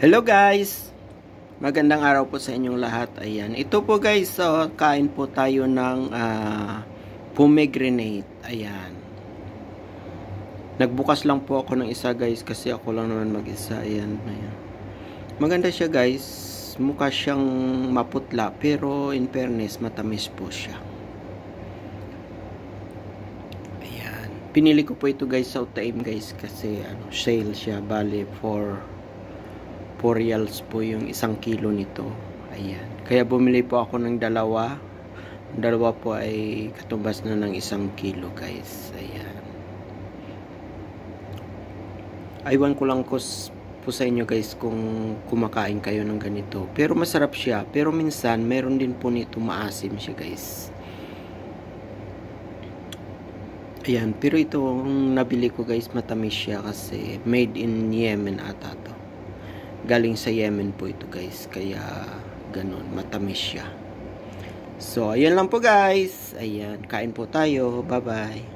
Hello guys! Magandang araw po sa inyong lahat. Ayan. Ito po guys, kain po tayo ng pomegranate. Ayan. Nagbukas lang po ako ng isa guys kasi ako lang naman mag-isa. Ayan. Ayan. Maganda siya guys. Mukha siyang maputla pero in fairness matamis po siya. Ayan. Pinili ko po ito guys sa Utaim guys kasi sale siya. Bali for 4 reals po yung 1 kilo nito. Ayan. Kaya bumili po ako ng dalawa. Dalawa po ay katumbas na ng 1 kilo guys. Ayan. Aywan ko lang po sa inyo guys kung kumakain kayo ng ganito. Pero masarap siya. Pero minsan meron din po nito maasim siya guys. Ayan. Pero itong nabili ko guys matamis siya kasi made in Yemen ata to. Galing sa Yemen po ito guys. Kaya ganun, matamis siya. So, ayan lang po guys. Ayan, kain po tayo. Bye bye.